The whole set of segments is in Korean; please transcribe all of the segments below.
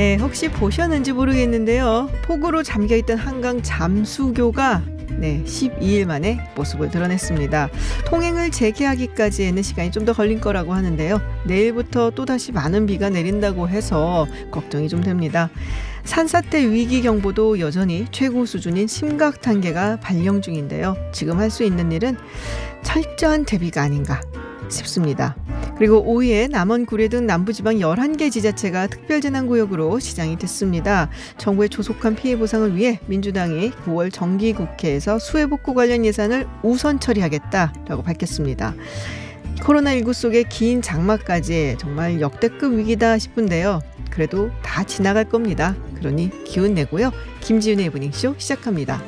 네, 혹시 보셨는지 모르겠는데요. 폭우로 잠겨있던 한강 잠수교가 12일 만에 모습을 드러냈습니다. 통행을 재개하기까지에는 시간이 좀 더 걸릴 거라고 하는데요. 내일부터 또다시 많은 비가 내린다고 해서 걱정이 좀 됩니다. 산사태 위기 경보도 여전히 최고 수준인 심각 단계가 발령 중인데요. 지금 할 수 있는 일은 철저한 대비가 아닌가 싶습니다. 그리고 5위에 남원, 구례 등 남부지방 11개 지자체가 특별재난구역으로 지정이 됐습니다. 정부의 조속한 피해 보상을 위해 민주당이 9월 정기국회에서 수해복구 관련 예산을 우선 처리하겠다라고 밝혔습니다. 코로나19 속에 긴 장마까지 정말 역대급 위기다 싶은데요. 그래도 다 지나갈 겁니다. 그러니 기운 내고요. 김지윤의 이브닝쇼 시작합니다.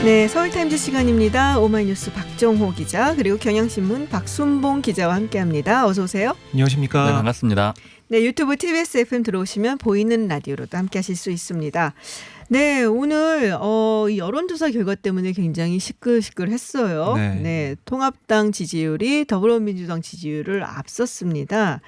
네, 서울타임즈 시간입니다. 오마이뉴스 박정호 기자 그리고 경향신문 박순봉 기자와 함께합니다. 어서 오세요. 안녕하십니까. 네, 반갑습니다. 네, 유튜브 TBS FM 들어오시면 보이는 라디오로도 함께하실 수 있습니다. 네, 오늘 이 여론조사 결과 때문에 굉장히 시끌시끌했어요. 네, 통합당 지지율이 더불어민주당 지지율을 앞섰습니다.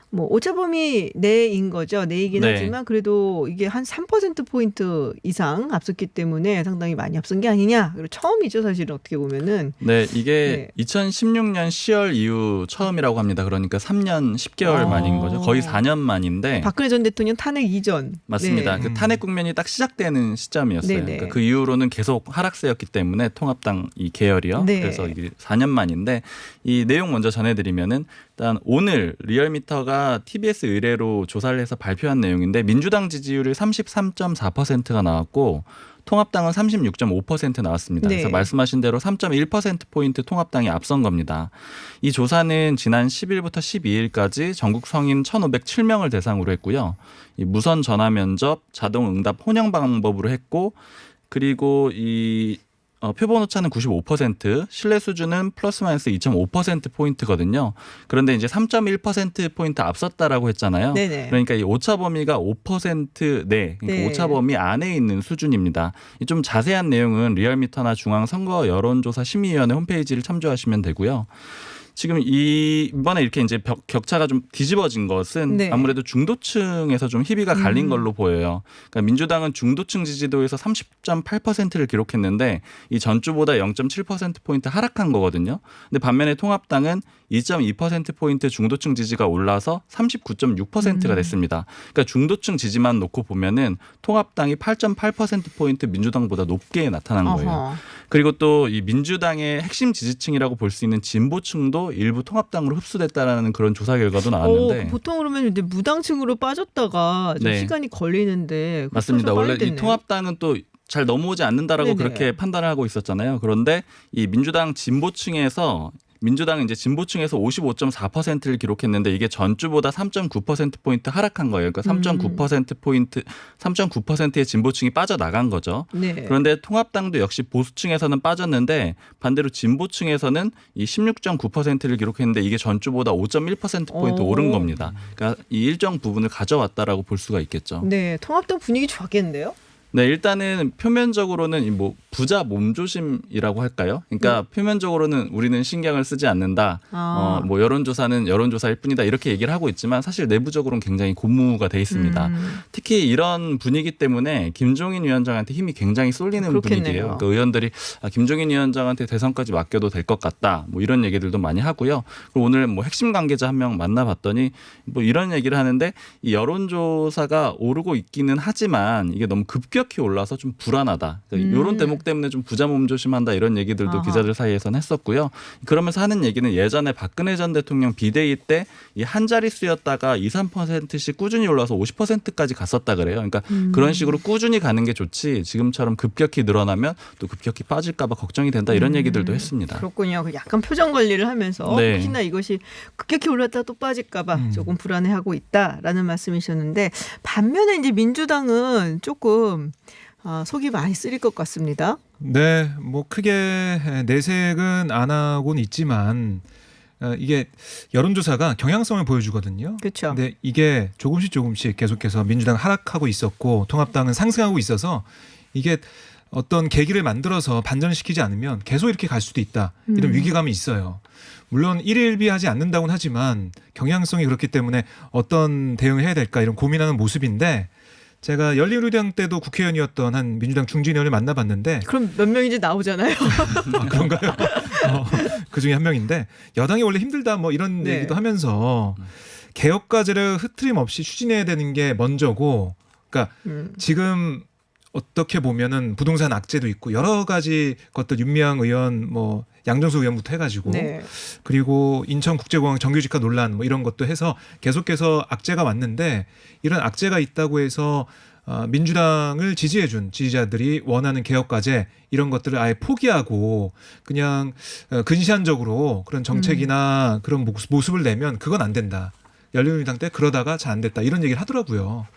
뭐 오차범위 내인 거죠. 내이긴 하지만 그래도 이게 한 3%포인트 이상 앞섰기 때문에 상당히 많이 앞선 게 아니냐. 그리고 처음이죠, 사실은 어떻게 보면은. 네, 이게 2016년 10월 이후 처음이라고 합니다. 그러니까 3년 10개월 만인 거죠. 거의 4년 만인데. 박근혜 전 대통령 탄핵 이전. 맞습니다. 네. 그 탄핵 국면이 딱 시작되는 시점이었어요. 그러니까 그 이후로는 계속 하락세였기 때문에 통합당 이 계열이요. 네. 그래서 이게 4년 만인데 이 내용 먼저 전해드리면은 일단 오늘 리얼미터가 TBS 의뢰로 조사를 해서 발표한 내용인데 민주당 지지율이 33.4%가 나왔고 통합당은 36.5% 나왔습니다. 그래서 말씀하신 대로 3.1%포인트 통합당이 앞선 겁니다. 이 조사는 지난 10일부터 12일까지 전국 성인 1,507명을 대상으로 했고요. 이 무선 전화 면접, 자동 응답 혼영 방법으로 했고 그리고 이 표본 오차는 95%, 신뢰 수준은 플러스 마이너스 2.5%포인트거든요. 그런데 이제 3.1%포인트 앞섰다라고 했잖아요. 네네. 그러니까 이 오차 범위가 5% 내, 그러니까 오차 범위 안에 있는 수준입니다. 좀 자세한 내용은 리얼미터나 중앙선거 여론조사 심의위원회 홈페이지를 참조하시면 되고요. 지금 이번에 이렇게 이제 격차가 좀 뒤집어진 것은 아무래도 중도층에서 좀 희비가 갈린 걸로 보여요. 그러니까 민주당은 중도층 지지도에서 30.8%를 기록했는데 이 전주보다 0.7%포인트 하락한 거거든요. 근데 반면에 통합당은 2.2%포인트 중도층 지지가 올라서 39.6%가 됐습니다. 그러니까 중도층 지지만 놓고 보면은 통합당이 8.8%포인트 민주당보다 높게 나타난 거예요. 그리고 또 이 민주당의 핵심 지지층이라고 볼 수 있는 진보층도 일부 통합당으로 흡수됐다라는 그런 조사 결과도 나왔는데 보통 그러면 이제 무당층으로 빠졌다가 좀 시간이 걸리는데 맞습니다. 원래 이 통합당은 또 잘 넘어오지 않는다라고 그렇게 판단을 하고 있었잖아요. 그런데 이 민주당 진보층에서 민주당은 이제 진보층에서 55.4%를 기록했는데 이게 전주보다 3.9%포인트 하락한 거예요. 그러니까 3.9%의 진보층이 빠져나간 거죠. 그런데 통합당도 역시 보수층에서는 빠졌는데 반대로 진보층에서는 이 16.9%를 기록했는데 이게 전주보다 5.1%포인트 오른 겁니다. 그러니까 이 일정 부분을 가져왔다라고 볼 수가 있겠죠. 네, 통합당 분위기 좋았겠는데요? 네, 일단은 표면적으로는 뭐 부자 몸조심이라고 할까요? 그러니까 표면적으로는 우리는 신경을 쓰지 않는다. 뭐 여론조사는 여론조사일 뿐이다. 이렇게 얘기를 하고 있지만 사실 내부적으로는 굉장히 고무가 돼 있습니다. 특히 이런 분위기 때문에 김종인 위원장한테 힘이 굉장히 쏠리는 분위기예요. 그러니까 의원들이 김종인 위원장한테 대선까지 맡겨도 될 것 같다. 뭐 이런 얘기들도 많이 하고요. 그리고 오늘 뭐 핵심 관계자 한 명 만나봤더니 뭐 이런 얘기를 하는데 이 여론조사가 오르고 있기는 하지만 이게 너무 급격히 올라서 좀 불안하다. 이런 대목 때문에 좀 부자 몸조심한다 이런 얘기들도 기자들 사이에서는 했었고요. 그러면서 하는 얘기는 예전에 박근혜 전 대통령 비대위 때 이 한 자릿수였다가 2, 3%씩 꾸준히 올라서 50%까지 갔었다 그래요. 그러니까 그런 식으로 꾸준히 가는 게 좋지 지금처럼 급격히 늘어나면 또 급격히 빠질까 봐 걱정이 된다 이런 얘기들도 했습니다. 그렇군요. 약간 표정 관리를 하면서 혹시나 이것이 급격히 올랐다 또 빠질까 봐 조금 불안해하고 있다라는 말씀이셨는데 반면에 이제 민주당은 조금 속이 많이 쓰릴 것 같습니다. 네, 뭐 크게 내색은 안 하고는 있지만 이게 여론조사가 경향성을 보여주거든요. 그렇죠. 근데 이게 조금씩 계속해서 민주당 하락하고 있었고 통합당은 상승하고 있어서 이게 어떤 계기를 만들어서 반전시키지 않으면 계속 이렇게 갈 수도 있다. 이런 위기감이 있어요. 물론 일일비하지 않는다고는 하지만 경향성이 그렇기 때문에 어떤 대응을 해야 될까 이런 고민하는 모습인데 제가 열린우리당 때도 국회의원이었던 한 민주당 중진 의원을 만나봤는데 그럼 몇 명인지 나오잖아요. 아, 그런가요? 그중에 한 명인데 여당이 원래 힘들다 뭐 이런 네. 얘기도 하면서 개혁 과제를 흐트림 없이 추진해야 되는 게 먼저고 그러니까 지금 어떻게 보면은 부동산 악재도 있고 여러 가지 것들 윤미향 의원 뭐 양정수 의원부터 해가지고 네. 그리고 인천국제공항 정규직화 논란 뭐 이런 것도 해서 계속해서 악재가 왔는데 이런 악재가 있다고 해서 민주당을 지지해준 지지자들이 원하는 개혁과제 이런 것들을 아예 포기하고 그냥 근시안적으로 그런 정책이나 그런 모습을 내면 그건 안 된다. 열린우리당 때 그러다가 잘 안 됐다 이런 얘기를 하더라고요.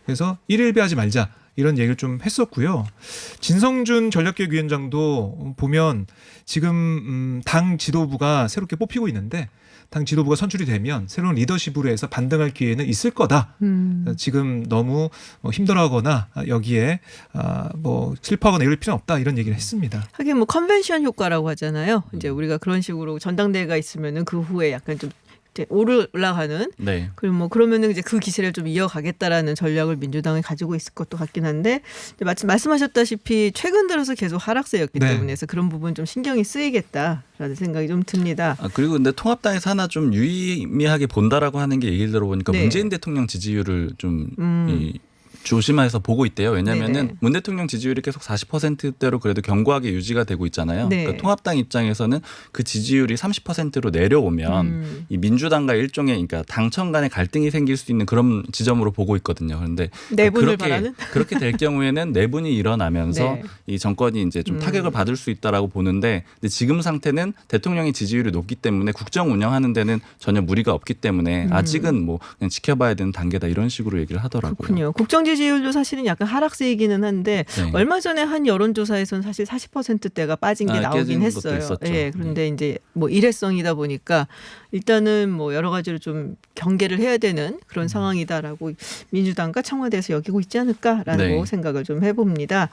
그래서 일일비하지 말자 이런 얘기를 좀 했었고요. 진성준 전략기획위원장도 보면 지금 당 지도부가 새롭게 뽑히고 있는데 당 지도부가 선출이 되면 새로운 리더십으로 해서 반등할 기회는 있을 거다. 지금 너무 힘들어하거나 여기에 뭐 슬퍼하거나 이럴 필요는 없다 이런 얘기를 했습니다. 하긴 뭐 컨벤션 효과라고 하잖아요. 이제 우리가 그런 식으로 전당대회가 있으면은 그 후에 약간 좀 이제 올라가는 네. 그리고 뭐 그러면은 이제 그 기세를 좀 이어가겠다라는 전략을 민주당이 가지고 있을 것도 같긴 한데 마침 말씀하셨다시피 최근 들어서 계속 하락세였기 네. 때문에 해서 그런 부분 좀 신경이 쓰이겠다라는 생각이 좀 듭니다. 그리고 근데 통합당에서 하나 좀 유의미하게 본다라고 하는 게 얘기를 들어보니까 네. 문재인 대통령 지지율을 좀 조심해서 보고 있대요. 왜냐하면은 네네. 문 대통령 지지율이 계속 40%대로 그래도 견고하게 유지가 되고 있잖아요. 네. 그러니까 통합당 입장에서는 그 지지율이 30%로 내려오면 이 민주당과 일종의 그러니까 당청 간의 갈등이 생길 수 있는 그런 지점으로 보고 있거든요. 그런데 내분을 바라는? 그렇게 될 경우에는 내분이 일어나면서 네. 이 정권이 이제 좀 타격을 받을 수 있다라고 보는데 근데 지금 상태는 대통령의 지지율이 높기 때문에 국정 운영하는 데는 전혀 무리가 없기 때문에 아직은 뭐 그냥 지켜봐야 되는 단계다 이런 식으로 얘기를 하더라고요. 그렇군요. 국정 지지율도 사실은 약간 하락세이기는 한데 네. 얼마 전에 한 여론조사에서는 사실 40%대가 빠진 게 나오긴 깨진 것도 했어요. 있었죠. 예, 그런데 이제 뭐 일회성이다 보니까 일단은 뭐 여러 가지로 좀 경계를 해야 되는 그런 상황이다라고 민주당과 청와대에서 여기고 있지 않을까라고 네. 생각을 좀 해봅니다.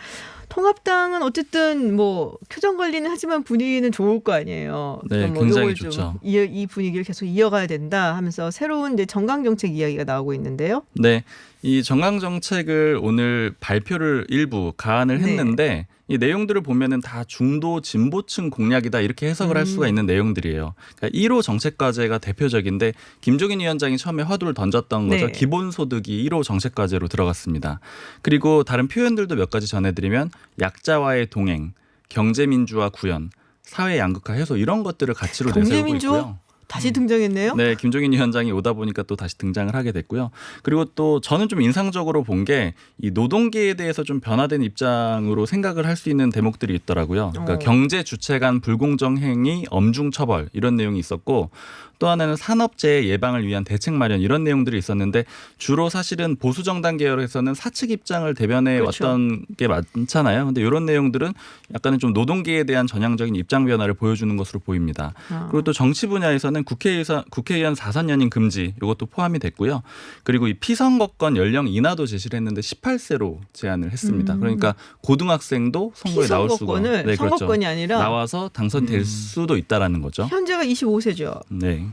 통합당은 어쨌든 뭐 표정 관리는 하지만 분위기는 좋을 거 아니에요. 네, 뭐 굉장히 요걸 좀 좋죠. 이 분위기를 계속 이어가야 된다 하면서 새로운 이제 정강 정책 이야기가 나오고 있는데요. 네. 이 정강 정책을 오늘 발표를 일부 가안을 네. 했는데 이 내용들을 보면은 다 중도 진보층 공약이다 이렇게 해석을 할 수가 있는 내용들이에요. 그러니까 1호 정책 과제가 대표적인데 김종인 위원장이 처음에 화두를 던졌던 거죠. 네. 기본소득이 1호 정책 과제로 들어갔습니다. 그리고 다른 표현들도 몇 가지 전해드리면 약자와의 동행, 경제민주화 구현, 사회 양극화 해소 이런 것들을 가치로 내세우고 경제민주화? 있고요. 다시 등장했네요. 네, 김종인 위원장이 오다 보니까 또 다시 등장을 하게 됐고요. 그리고 또 저는 좀 인상적으로 본 게 이 노동계에 대해서 좀 변화된 입장으로 생각을 할 수 있는 대목들이 있더라고요. 그러니까 경제 주체 간 불공정 행위 엄중 처벌 이런 내용이 있었고 또 하나는 산업재해 예방을 위한 대책 마련 이런 내용들이 있었는데 주로 사실은 보수 정당 계열에서는 사측 입장을 대변해 그렇죠. 왔던 게 많잖아요. 근데 이런 내용들은 약간은 좀 노동계에 대한 전향적인 입장 변화를 보여주는 것으로 보입니다. 그리고 또 정치 분야에서는 국회의원 4선연임 금지 이것도 포함이 됐고요. 그리고 이 피선거권 연령 인하도 제시를 했는데 18세로 제한을 했습니다. 그러니까 고등학생도 선거에 나올 수가 피선거권을 선거권이 아니라 나와서 당선될 수도 있다라는 거죠. 현재가 25세죠. 네.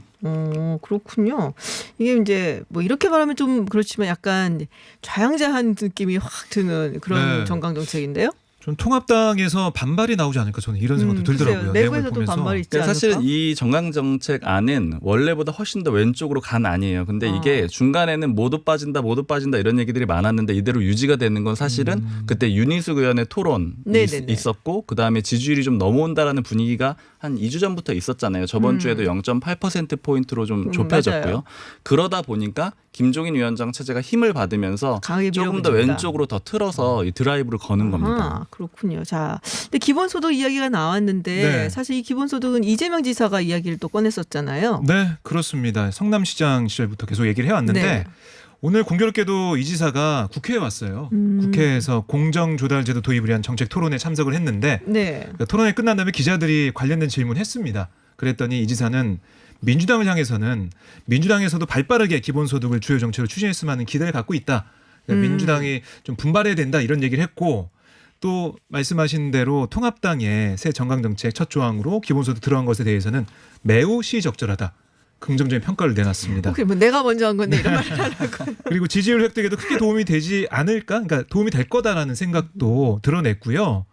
그렇군요. 이게 이제 뭐 이렇게 말하면 좀 그렇지만 약간 좌양자한 느낌이 확 드는 그런 네. 정강 정책인데요. 전 통합당에서 반발이 나오지 않을까 저는 이런 생각도 들더라고요. 글쎄요. 내용을 내부에서도 보면서. 반발이 있지 그러니까 않을까? 사실은 이 정강 정책 안은 원래보다 훨씬 더 왼쪽으로 간 안이에요. 근데 이게 중간에는 모두 빠진다 이런 얘기들이 많았는데 이대로 유지가 되는 건 사실은 그때 윤희숙 의원의 토론이 네네네. 있었고 그다음에 지지율이 좀 넘어온다라는 분위기가 한 2주 전부터 있었잖아요. 저번 주에도 0.8%포인트로 좀 좁혀졌고요. 맞아요. 그러다 보니까 김종인 위원장 체제가 힘을 받으면서 강하게 조금 더 밀어붙인다. 왼쪽으로 더 틀어서 이 드라이브를 거는 겁니다. 그렇군요. 자, 근데 기본소득 이야기가 나왔는데 네. 사실 이 기본소득은 이재명 지사가 이야기를 또 꺼냈었잖아요. 네, 그렇습니다. 성남시장 시절부터 계속 얘기를 해왔는데 네. 오늘 공교롭게도 이 지사가 국회에 왔어요. 국회에서 공정조달제도 도입을 위한 정책 토론에 참석을 했는데 네. 그 토론이 끝난 다음에 기자들이 관련된 질문을 했습니다. 그랬더니 이 지사는 민주당을 향해서는 민주당에서도 발빠르게 기본소득을 주요 정책으로 추진했으면 하는 기대를 갖고 있다. 그러니까 민주당이 좀 분발해야 된다 이런 얘기를 했고 또 말씀하신 대로 통합당의 새 정강정책 첫 조항으로 기본소득 들어간 것에 대해서는 매우 시의적절하다. 긍정적인 평가를 내놨습니다. 오케이, 뭐 내가 먼저 한 건데 이런 말을 하라고. 그리고 지지율 획득에도 크게 도움이 되지 않을까? 그러니까 도움이 될 거다라는 생각도 드러냈고요.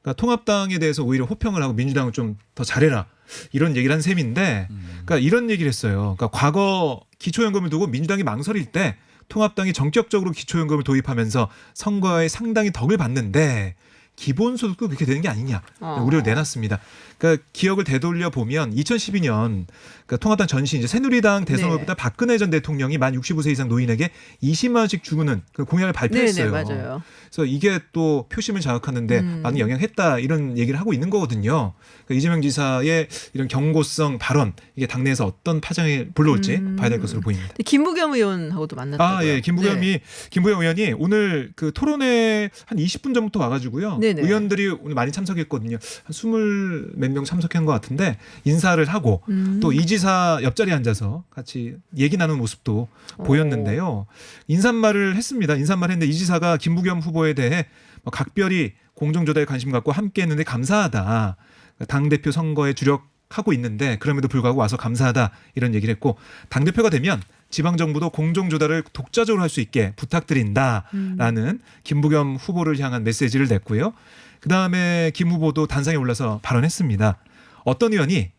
그러니까 통합당에 대해서 오히려 호평을 하고 민주당은 좀 더 잘해라. 이런 얘기를 한 셈인데 그러니까 이런 얘기를 했어요. 그러니까 과거 기초연금을 두고 민주당이 망설일 때 통합당이 전격적으로 기초연금을 도입하면서 선거에 상당히 덕을 봤는데 기본소득도 그렇게 되는 게 아니냐 우려를 내놨습니다. 그러니까 기억을 되돌려 보면 2012년 그러니까 통합당 전신 이제 새누리당 대선 후보자 박근혜 전 대통령이 만 65세 이상 노인에게 20만 원씩 주는 그 공약을 발표했어요. 네네, 맞아요. 그래서 이게 또 표심을 자극하는데 많은 영향했다 이런 얘기를 하고 있는 거거든요. 그러니까 이재명 지사의 이런 경고성 발언 이게 당내에서 어떤 파장을 불러올지 봐야 될 것으로 보입니다. 김부겸 의원하고도 만났다고요. 예, 김부겸 의원이 오늘 그 토론회 한 20분 전부터 와가지고요. 네네. 의원들이 오늘 많이 참석했거든요. 한 20 몇 명 참석한 것 같은데 인사를 하고 또 이 지사 옆자리에 앉아서 같이 얘기 나누는 모습도 보였는데요. 인사말을 했습니다. 인사말 했는데 이 지사가 김부겸 후보에 대해 각별히 공정조달에 관심 갖고 함께했는데 감사하다. 당대표 선거에 주력하고 있는데 그럼에도 불구하고 와서 감사하다 이런 얘기를 했고 당대표가 되면 지방정부도 공정조달을 독자적으로 할 수 있게 부탁드린다라는 김부겸 후보를 향한 메시지를 냈고요. 그다음에 김 후보도 단상에 올라서 발언했습니다. 어떤 의원이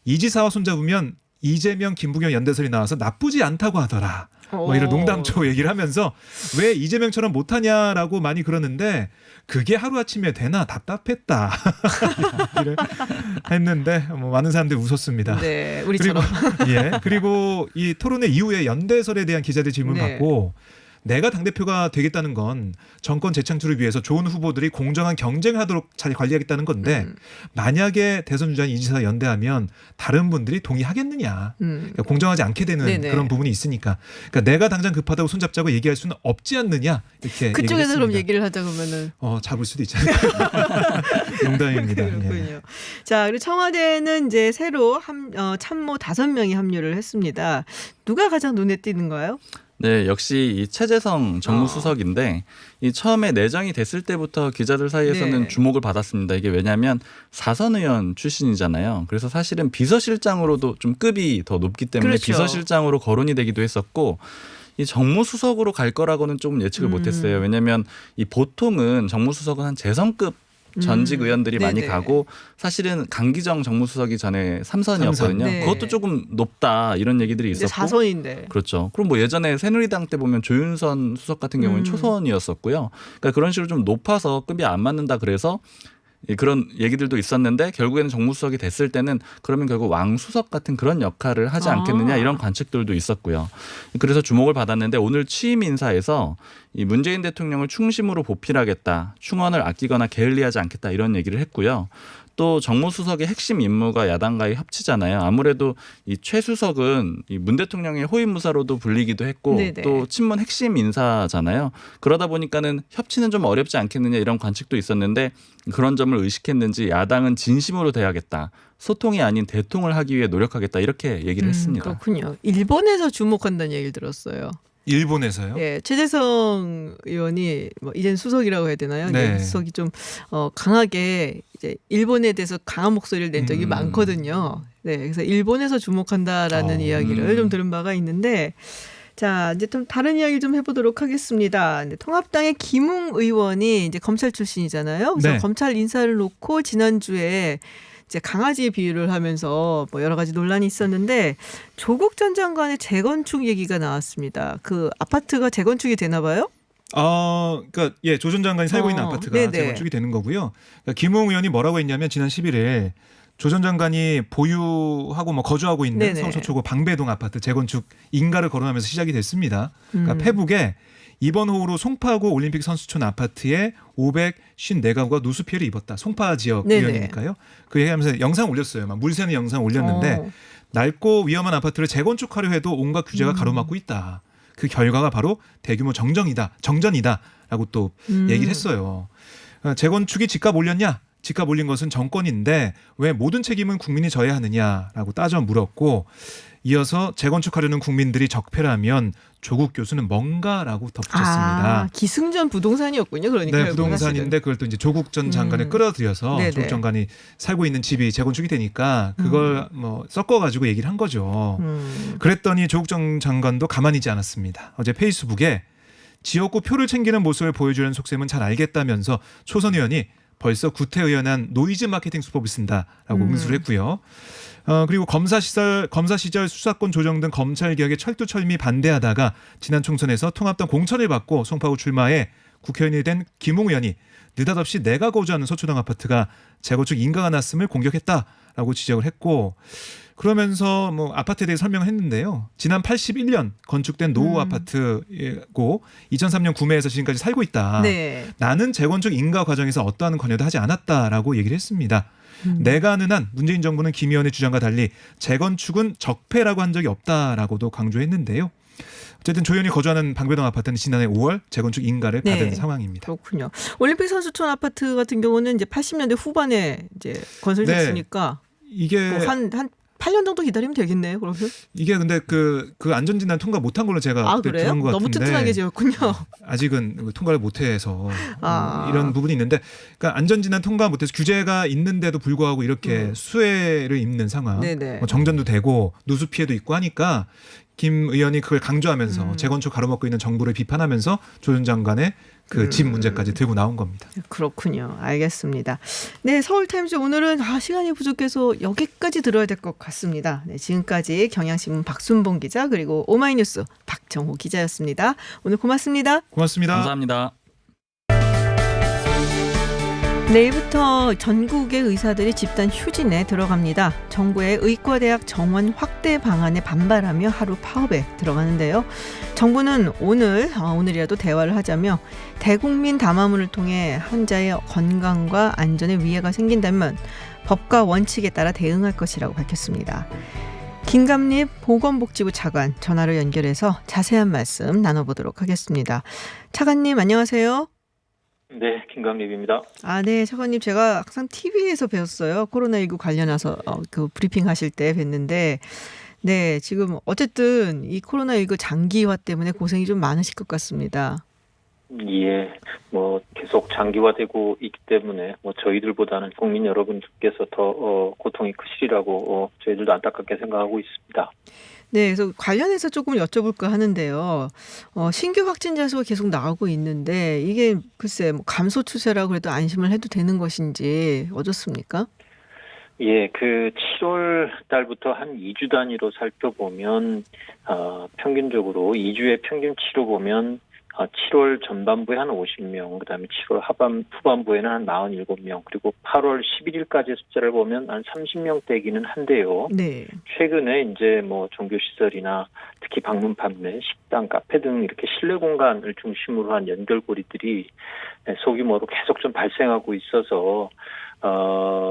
이 지사와 손잡으면 이재명, 김부겸 연대설이 나와서 나쁘지 않다고 하더라. 뭐 이런 농담조 얘기를 하면서 왜 이재명처럼 못하냐라고 많이 그러는데 그게 하루아침에 되나 답답했다. 얘기를 했는데 뭐 많은 사람들이 웃었습니다. 네, 우리처럼. 그리고 이 토론회 이후에 연대설에 대한 기자들 질문 받고 내가 당대표가 되겠다는 건 정권 재창출을 위해서 좋은 후보들이 공정한 경쟁을 하도록 잘 관리하겠다는 건데 만약에 대선 주자인 이지사 연대하면 다른 분들이 동의하겠느냐. 그러니까 공정하지 않게 되는 그런 부분이 있으니까. 그러니까 내가 당장 급하다고 손잡자고 얘기할 수는 없지 않느냐. 이렇게 그쪽에서 그럼 얘기를 하자 그러면은. 잡을 수도 있지 않을까. 농담입니다. 그렇군요. 자, 그리고 청와대는 이제 새로 참모 5명이 합류를 했습니다. 누가 가장 눈에 띄는가요? 네, 역시 이 최재성 정무수석인데 이 처음에 내정이 됐을 때부터 기자들 사이에서는 주목을 받았습니다. 이게 왜냐하면 사선 의원 출신이잖아요. 그래서 사실은 비서실장으로도 좀 급이 더 높기 때문에 비서실장으로 거론이 되기도 했었고 이 정무수석으로 갈 거라고는 조금 예측을 못했어요. 왜냐하면 이 보통은 정무수석은 한 재선급 전직 의원들이 많이 가고 사실은 강기정 정무수석이 전에 3선이었거든요. 그것도 조금 높다 이런 얘기들이 있었고 4선인데. 그렇죠. 그럼 뭐 예전에 새누리당 때 보면 조윤선 수석 같은 경우는 초선이었었고요. 그러니까 그런 식으로 좀 높아서 급이 안 맞는다 그래서 그런 얘기들도 있었는데 결국에는 정무수석이 됐을 때는 그러면 결국 왕수석 같은 그런 역할을 하지 않겠느냐 이런 관측들도 있었고요. 그래서 주목을 받았는데 오늘 취임 인사에서 이 문재인 대통령을 중심으로 보필하겠다. 충원을 아끼거나 게을리하지 않겠다 이런 얘기를 했고요. 또 정무수석의 핵심 임무가 야당과의 협치잖아요. 아무래도 이 최 수석은 이 문 대통령의 호위무사로도 불리기도 했고 또 친문 핵심 인사잖아요. 그러다 보니까는 협치는 좀 어렵지 않겠느냐 이런 관측도 있었는데 그런 점을 의식했는지 야당은 진심으로 대하겠다. 소통이 아닌 대통을 하기 위해 노력하겠다 이렇게 얘기를 했습니다. 그렇군요. 일본에서 주목한다는 얘기를 들었어요. 일본에서요? 예, 최재성 의원이 이젠 수석이라고 해야 되나요? 네. 수석이 좀 강하게 이제 일본에 대해서 강한 목소리를 낸 적이 많거든요. 네, 그래서 일본에서 주목한다라는 이야기를 좀 들은 바가 있는데, 자 이제 좀 다른 이야기 좀 해보도록 하겠습니다. 통합당의 김웅 의원이 이제 검찰 출신이잖아요. 그래서 검찰 인사를 놓고 지난주에 이제 강아지의 비유를 하면서 뭐 여러 가지 논란이 있었는데 조국 전 장관의 재건축 얘기가 나왔습니다. 그 아파트가 재건축이 되나 봐요? 그러니까 조 전 장관이 살고 있는 아파트가 재건축이 되는 거고요. 그러니까 김웅 의원이 뭐라고 했냐면 지난 11일 조 전 장관이 보유하고 뭐 거주하고 있는 서울 서초구 방배동 아파트 재건축 인가를 거론하면서 시작이 됐습니다. 그러니까 페북에 이번 호우로 송파구 올림픽 선수촌 아파트에 554가구가 누수 피해를 입었다. 송파 지역 의원이니까요. 그 얘기하면서 영상 올렸어요. 막 물 새는 영상 올렸는데 낡고 위험한 아파트를 재건축하려 해도 온갖 규제가 가로막고 있다. 그 결과가 바로 대규모 정전이다라고 또 얘기를 했어요. 재건축이 집값 올렸냐? 집값 올린 것은 정권인데 왜 모든 책임은 국민이 져야 하느냐라고 따져 물었고 이어서 재건축하려는 국민들이 적폐라면 조국 교수는 뭔가라고 덧붙였습니다. 아, 기승전 부동산이었군요. 그러니까 네, 부동산인데 그걸 또 이제 조국 전 장관을 끌어들여서 네네. 조국 장관이 살고 있는 집이 재건축이 되니까 그걸 뭐 섞어가지고 얘기를 한 거죠. 그랬더니 조국 전 장관도 가만히 있지 않았습니다. 어제 페이스북에 지역구 표를 챙기는 모습을 보여주는 속셈은 잘 알겠다면서 초선 의원이 벌써 구태의연한 노이즈 마케팅 수법을 쓴다라고 응수를 했고요. 그리고 검사 시절 수사권 조정 등 검찰 개혁에 철두철미 반대하다가 지난 총선에서 통합당 공천을 받고 송파구 출마해 국회의원이 된 김웅 의원이 느닷없이 내가 거주하는 서초동 아파트가 재건축 인가가 났음을 공격했다라고 지적을 했고, 그러면서 뭐 아파트에 대해 설명을 했는데요. 지난 81년 건축된 노후 아파트고 2003년 구매해서 지금까지 살고 있다. 네. 나는 재건축 인가 과정에서 어떠한 관여도 하지 않았다라고 얘기를 했습니다. 내가 아는 한 문재인 정부는 김 의원의 주장과 달리 재건축은 적폐라고 한 적이 없다라고도 강조했는데요. 어쨌든 조 의원이 거주하는 방배동 아파트는 지난해 5월 재건축 인가를 받은 네. 상황입니다. 그렇군요. 올림픽 선수촌 아파트 같은 경우는 이제 80년대 후반에 이제 건설됐으니까 이게 뭐 한 8년 정도 기다리면 되겠네요. 그러면. 이게 근데 그 안전진단 통과 못한 걸로 제가 아, 그때 그래요? 들은 것 너무 같은데 튼튼하게 지었군요. 아직은 통과를 못해서 아. 이런 부분이 있는데, 그러니까 안전진단 통과 못해서 규제가 있는데도 불구하고 이렇게 수혜를 입는 상황, 네네. 뭐 정전도 되고 누수 피해도 있고 하니까 김 의원이 그걸 강조하면서 재건축 가로막고 있는 정부를 비판하면서 조 전 장관의 그 집 문제까지 들고 나온 겁니다. 그렇군요. 알겠습니다. 네, 서울타임즈 오늘은 시간이 부족해서 여기까지 들어야 될 것 같습니다. 네, 지금까지 경향신문 박순봉 기자 그리고 오마이뉴스 박정호 기자였습니다. 오늘 고맙습니다. 고맙습니다. 감사합니다. 내일부터 전국의 의사들이 집단 휴진에 들어갑니다. 정부의 의과대학 정원 확대 방안에 반발하며 하루 파업에 들어가는데요. 정부는 오늘이라도 대화를 하자며 대국민 담화문을 통해 환자의 건강과 안전에 위해가 생긴다면 법과 원칙에 따라 대응할 것이라고 밝혔습니다. 김감립 보건복지부 차관 전화로 연결해서 자세한 말씀 나눠보도록 하겠습니다. 차관님 안녕하세요. 네, 김강립입니다. 네, 차관님 제가 항상 TV에서 배웠어요. 코로나19 관련해서 그 브리핑 하실 때 뵀는데, 네, 지금 어쨌든 이 코로나19 장기화 때문에 고생이 좀 많으실 것 같습니다. 예, 뭐 계속 장기화되고 있기 때문에 뭐 저희들보다는 국민 여러분들께서 더 고통이 크시리라고 저희들도 안타깝게 생각하고 있습니다. 네, 그래서 관련해서 조금 여쭤볼까 하는데요. 신규 확진자 수가 계속 나오고 있는데 이게 글쎄 뭐 감소 추세라고 그래도 안심을 해도 되는 것인지 어떻습니까? 예, 그 7월 달부터 한 2주 단위로 살펴보면 평균적으로 2주의 평균치로 보면 7월 전반부에 한 50명, 그다음에 7월 후반부에는 한 47명, 그리고 8월 11일까지 숫자를 보면 한 30명대이기는 한데요. 네. 최근에 이제 뭐 종교시설이나 특히 방문 판매, 식당, 카페 등 이렇게 실내 공간을 중심으로 한 연결고리들이 소규모로 계속 좀 발생하고 있어서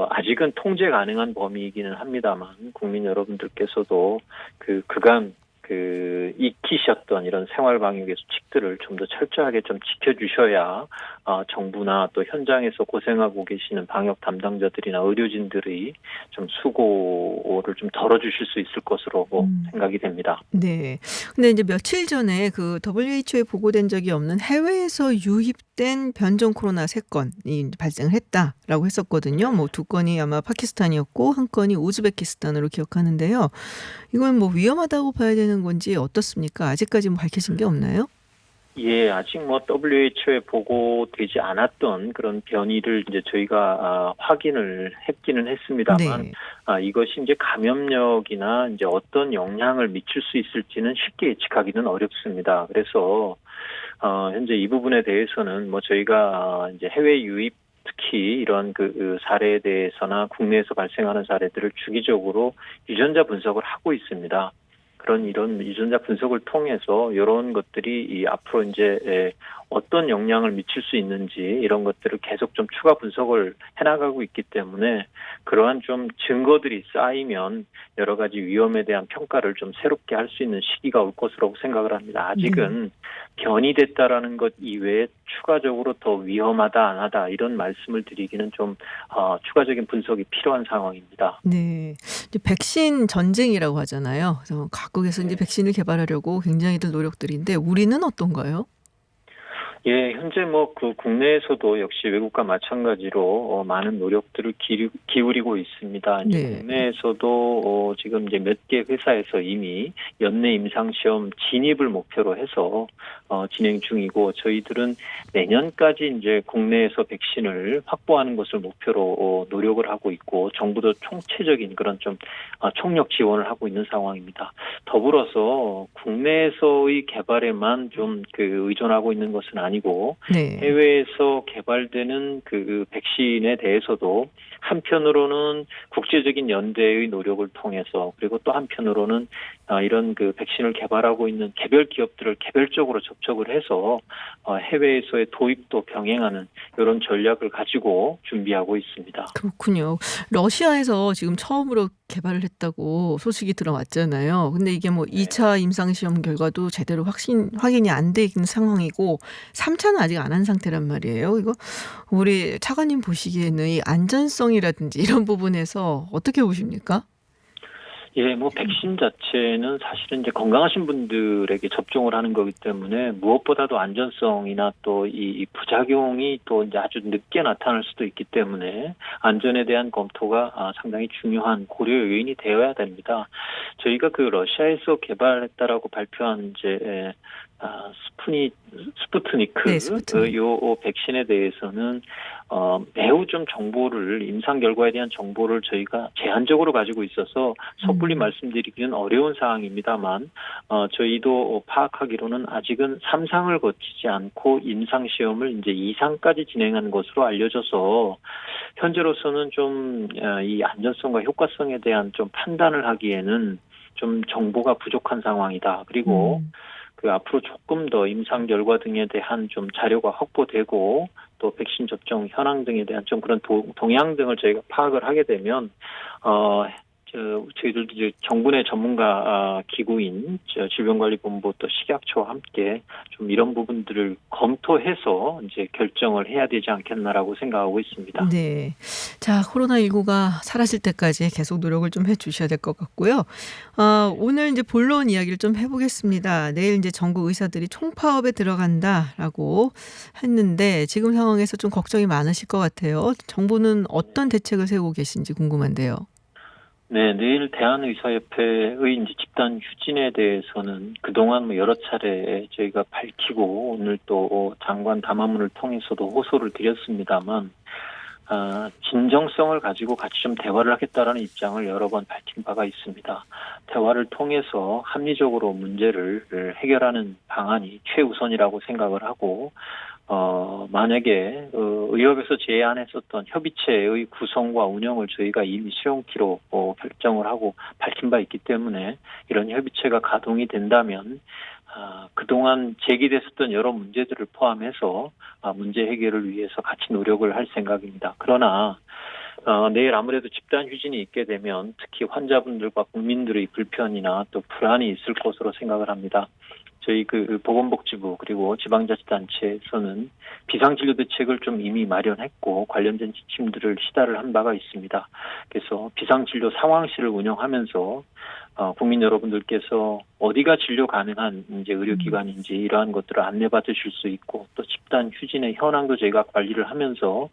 아직은 통제 가능한 범위이기는 합니다만 국민 여러분들께서도 그간 익히셨던 이런 생활 방역의 수칙들을 좀 더 철저하게 좀 지켜주셔야 정부나 또 현장에서 고생하고 계시는 방역 담당자들이나 의료진들이 좀 수고를 좀 덜어주실 수 있을 것으로 생각이 됩니다. 네. 근데 이제 며칠 전에 그 WHO에 보고된 적이 없는 해외에서 유입된 변종 코로나 3건이 발생을 했다라고 했었거든요. 뭐 2건이 아마 파키스탄이었고 한 건이 우즈베키스탄으로 기억하는데요. 이건 뭐 위험하다고 봐야 되는 건지 어떻습니까? 아직까지 뭐 밝혀진 게 없나요? 예, 아직 뭐 WHO에 보고되지 않았던 그런 변이를 이제 저희가 확인을 했기는 했습니다만, 네. 이것이 이제 감염력이나 이제 어떤 영향을 미칠 수 있을지는 쉽게 예측하기는 어렵습니다. 그래서 현재 이 부분에 대해서는 뭐 저희가 이제 해외 유입 특히 이런 그 사례에 대해서나 국내에서 발생하는 사례들을 주기적으로 유전자 분석을 하고 있습니다. 이런 유전자 분석을 통해서 이런 것들이 앞으로 이제 어떤 영향을 미칠 수 있는지 이런 것들을 계속 좀 추가 분석을 해나가고 있기 때문에 그러한 좀 증거들이 쌓이면 여러 가지 위험에 대한 평가를 좀 새롭게 할 수 있는 시기가 올 것으로 생각을 합니다. 아직은 변이됐다라는 것 이외에 추가적으로 더 위험하다 안 하다 이런 말씀을 드리기는 좀 추가적인 분석이 필요한 상황입니다. 네. 이제 백신 전쟁이라고 하잖아요. 그래서 각국에서 이제 백신을 개발하려고 굉장히들 노력들인데 우리는 어떤가요? 예, 현재 뭐 그 국내에서도 역시 외국과 마찬가지로 많은 노력들을 기울이고 있습니다. 이제 네. 국내에서도 지금 이제 몇 개 회사에서 이미 연내 임상시험 진입을 목표로 해서 진행 중이고 저희들은 내년까지 이제 국내에서 백신을 확보하는 것을 목표로 노력을 하고 있고 정부도 총체적인 그런 좀 총력 지원을 하고 있는 상황입니다. 더불어서 국내에서의 개발에만 좀 그 의존하고 있는 것은 아니고 네. 해외에서 개발되는 그 백신에 대해서도 한편으로는 국제적인 연대의 노력을 통해서 그리고 또 한편으로는 이런 그 백신을 개발하고 있는 개별 기업들을 개별적으로 접촉을 해서 해외에서의 도입도 병행하는 이런 전략을 가지고 준비하고 있습니다. 그렇군요. 러시아에서 지금 처음으로 개발을 했다고 소식이 들어왔잖아요. 근데 이게 뭐 2차 임상시험 결과도 제대로 확인이 안 돼 있는 상황이고 3차는 아직 안 한 상태란 말이에요. 이거 우리 차관님 보시기에는 이 안전성이라든지 이런 부분에서 어떻게 보십니까? 예, 뭐 백신 자체는 사실은 이제 건강하신 분들에게 접종을 하는 거기 때문에 무엇보다도 안전성이나 또 이 부작용이 또 이제 아주 늦게 나타날 수도 있기 때문에 안전에 대한 검토가 상당히 중요한 고려 요인이 되어야 됩니다. 저희가 그 러시아에서 개발했다라고 발표한 이제 스푸트니크 네, 스푸트니크. 요 백신에 대해서는 매우 좀 정보를 임상 결과에 대한 정보를 저희가 제한적으로 가지고 있어서 섣불리 말씀드리기는 어려운 사항입니다만 저희도 파악하기로는 아직은 3상을 거치지 않고 임상 시험을 이제 2상까지 진행한 것으로 알려져서 현재로서는 좀 이 안전성과 효과성에 대한 좀 판단을 하기에는 좀 정보가 부족한 상황이다. 그리고 그 앞으로 조금 더 임상 결과 등에 대한 좀 자료가 확보되고 또 백신 접종 현황 등에 대한 좀 그런 동향 등을 저희가 파악을 하게 되면 저희들도 이제 정부 내 전문가 기구인 질병관리본부 또 식약처와 함께 좀 이런 부분들을 검토해서 이제 결정을 해야 되지 않겠나라고 생각하고 있습니다. 네. 자, 코로나19가 사라질 때까지 계속 노력을 좀 해주셔야 될 것 같고요. 오늘 이제 본론 이야기를 좀 해보겠습니다. 내일 이제 전국 의사들이 총파업에 들어간다라고 했는데 지금 상황에서 좀 걱정이 많으실 것 같아요. 정부는 어떤 대책을 세우고 계신지 궁금한데요. 네, 내일 대한의사협회의 이제 집단 휴진에 대해서는 그동안 뭐 여러 차례 저희가 밝히고 오늘 또 장관 담화문을 통해서도 호소를 드렸습니다만 진정성을 가지고 같이 좀 대화를 하겠다라는 입장을 여러 번 밝힌 바가 있습니다. 대화를 통해서 합리적으로 문제를 해결하는 방안이 최우선이라고 생각을 하고 만약에 의협에서 제안했었던 협의체의 구성과 운영을 저희가 이미 수용키로 결정을 하고 밝힌 바 있기 때문에 이런 협의체가 가동이 된다면 그동안 제기됐었던 여러 문제들을 포함해서 문제 해결을 위해서 같이 노력을 할 생각입니다. 그러나 내일 아무래도 집단 휴진이 있게 되면 특히 환자분들과 국민들의 불편이나 또 불안이 있을 것으로 생각을 합니다. 저희 그 보건복지부 그리고 지방자치단체에서는 비상진료 대책을 좀 이미 마련했고 관련된 지침들을 시달을 한 바가 있습니다. 그래서 비상진료 상황실을 운영하면서 국민 여러분들께서 어디가 진료 가능한 이제 의료기관인지 이러한 것들을 안내받으실 수 있고 또 집단 휴진의 현황도 저희가 관리를 하면서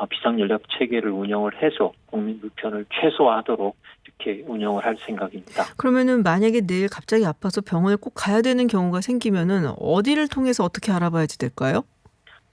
비상연락 체계를 운영을 해서 국민 불편을 최소화하도록 이렇게 운영을 할 생각입니다. 그러면은 만약에 내일 갑자기 아파서 병원에 꼭 가야 되는 경우가 생기면은 어디를 통해서 어떻게 알아봐야지 될까요?